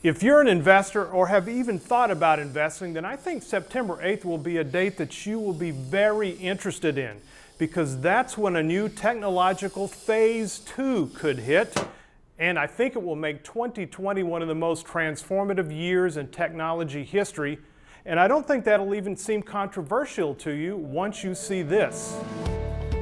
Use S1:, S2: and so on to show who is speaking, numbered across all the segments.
S1: If you're an investor or have even thought about investing, then I think September 8th will be a date that you will be very interested in, because that's when a new technological phase 2 could hit, and I think it will make 2020 one of the most transformative years in technology history, and I don't think that'll even seem controversial to you once you see this.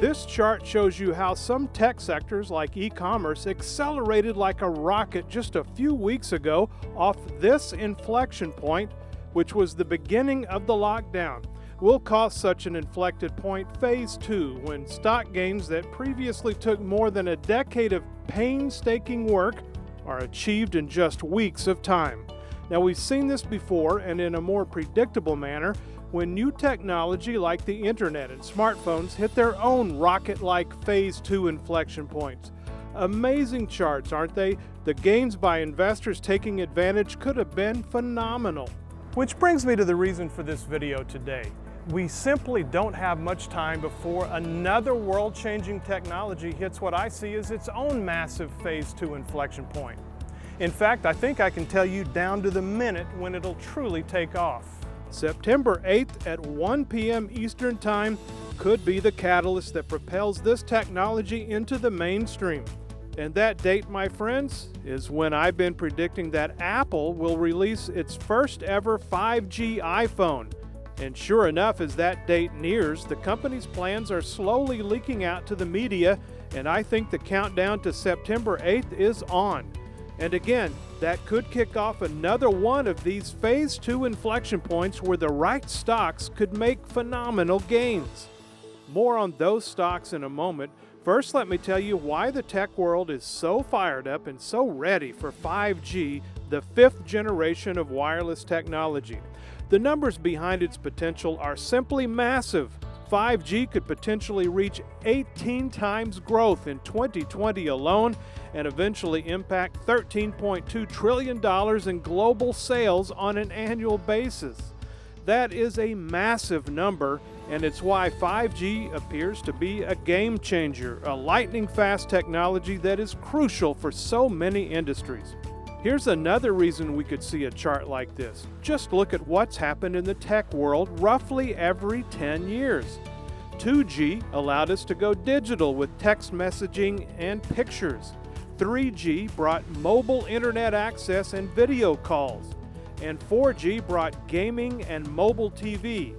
S1: This chart shows you how some tech sectors like e-commerce accelerated like a rocket just a few weeks ago off this inflection point, which was the beginning of the lockdown. We'll call such an inflected point phase 2, when stock gains that previously took more than a decade of painstaking work are achieved in just weeks of time. Now, we've seen this before, and in a more predictable manner, when new technology like the internet and smartphones hit their own rocket-like phase 2 inflection points. Amazing charts, aren't they? The gains by investors taking advantage could have been phenomenal. Which brings me to the reason for this video today. We simply don't have much time before another world-changing technology hits what I see as its own massive phase 2 inflection point. In fact, I think I can tell you down to the minute when it'll truly take off. September 8th at 1 p.m. Eastern Time could be the catalyst that propels this technology into the mainstream. And that date, my friends, is when I've been predicting that Apple will release its first ever 5G iPhone. And sure enough, as that date nears, the company's plans are slowly leaking out to the media, and I think the countdown to September 8th is on. And again, that could kick off another one of these phase 2 inflection points where the right stocks could make phenomenal gains. More on those stocks in a moment. First, let me tell you why the tech world is so fired up and so ready for 5G, the 5th generation of wireless technology. The numbers behind its potential are simply massive. 5G could potentially reach 18 times growth in 2020 alone and eventually impact $13.2 trillion in global sales on an annual basis. That is a massive number, and it's why 5G appears to be a game changer, a lightning-fast technology that is crucial for so many industries. Here's another reason we could see a chart like this. Just look at what's happened in the tech world roughly every 10 years. 2G allowed us to go digital with text messaging and pictures. 3G brought mobile internet access and video calls. And 4G brought gaming and mobile TV.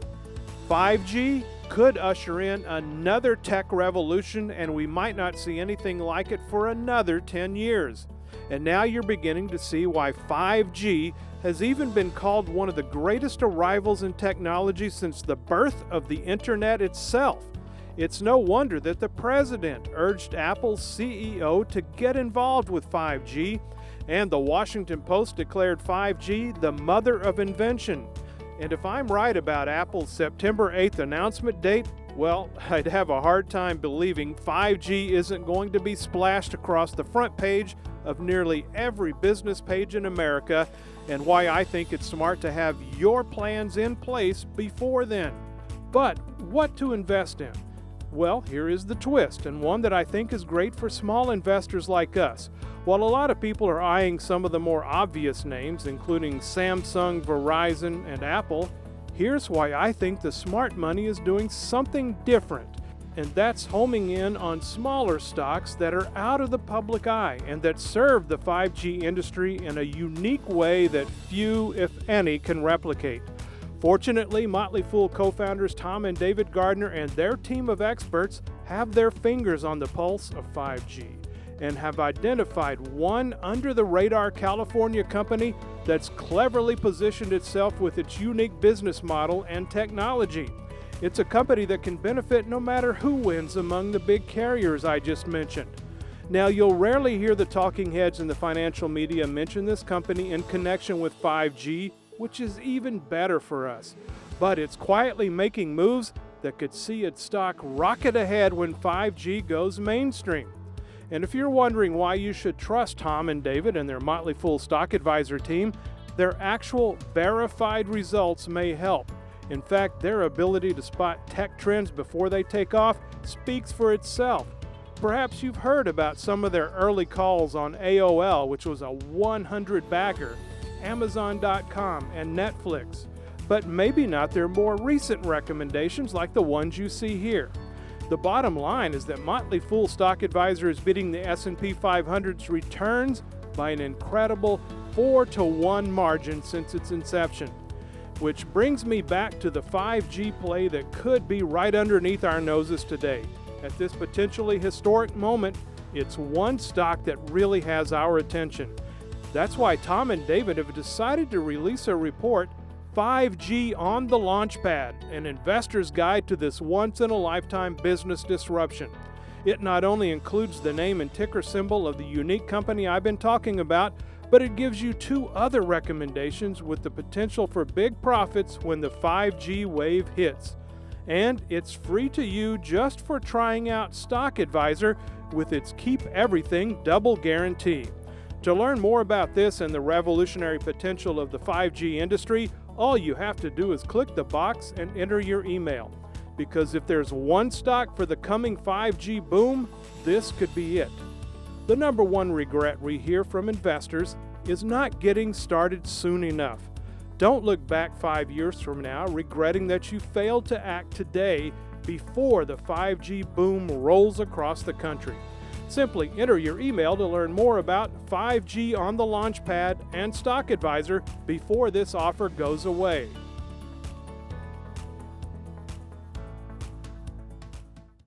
S1: 5G could usher in another tech revolution, and we might not see anything like it for another 10 years. And now you're beginning to see why 5G has even been called one of the greatest arrivals in technology since the birth of the internet itself. It's no wonder that the president urged Apple's CEO to get involved with 5G, and the Washington Post declared 5G the mother of invention. And if I'm right about Apple's September 8th announcement date, well, I'd have a hard time believing 5G isn't going to be splashed across the front page of nearly every business page in America, and why I think it's smart to have your plans in place before then. But what to invest in? Well, here is the twist, and one that I think is great for small investors like us. While a lot of people are eyeing some of the more obvious names, including Samsung, Verizon, and Apple, here's why I think the smart money is doing something different. And that's homing in on smaller stocks that are out of the public eye and that serve the 5G industry in a unique way that few, if any, can replicate. Fortunately, Motley Fool co-founders Tom and David Gardner and their team of experts have their fingers on the pulse of 5G and have identified one under-the-radar California company that's cleverly positioned itself with its unique business model and technology. It's a company that can benefit no matter who wins among the big carriers I just mentioned. Now, you'll rarely hear the talking heads in the financial media mention this company in connection with 5G, which is even better for us. But it's quietly making moves that could see its stock rocket ahead when 5G goes mainstream. And if you're wondering why you should trust Tom and David and their Motley Fool Stock Advisor team, their actual verified results may help. In fact, their ability to spot tech trends before they take off speaks for itself. Perhaps you've heard about some of their early calls on AOL, which was a 100 bagger. Amazon.com, and Netflix, but maybe not their more recent recommendations like the ones you see here. The bottom line is that Motley Fool Stock Advisor is beating the S&P 500's returns by an incredible 4-to-1 margin since its inception. Which brings me back to the 5G play that could be right underneath our noses today. At this potentially historic moment, it's one stock that really has our attention. That's why Tom and David have decided to release a report, 5G on the Launchpad, an investor's guide to this once-in-a-lifetime business disruption. It not only includes the name and ticker symbol of the unique company I've been talking about, but it gives you 2 other recommendations with the potential for big profits when the 5G wave hits. And it's free to you just for trying out Stock Advisor with its Keep Everything Double Guarantee. To learn more about this and the revolutionary potential of the 5G industry, all you have to do is click the box and enter your email. Because if there's one stock for the coming 5G boom, this could be it. The number one regret we hear from investors is not getting started soon enough. Don't look back 5 years from now regretting that you failed to act today before the 5G boom rolls across the country. Simply enter your email to learn more about 5G on the Launchpad and Stock Advisor before this offer goes away.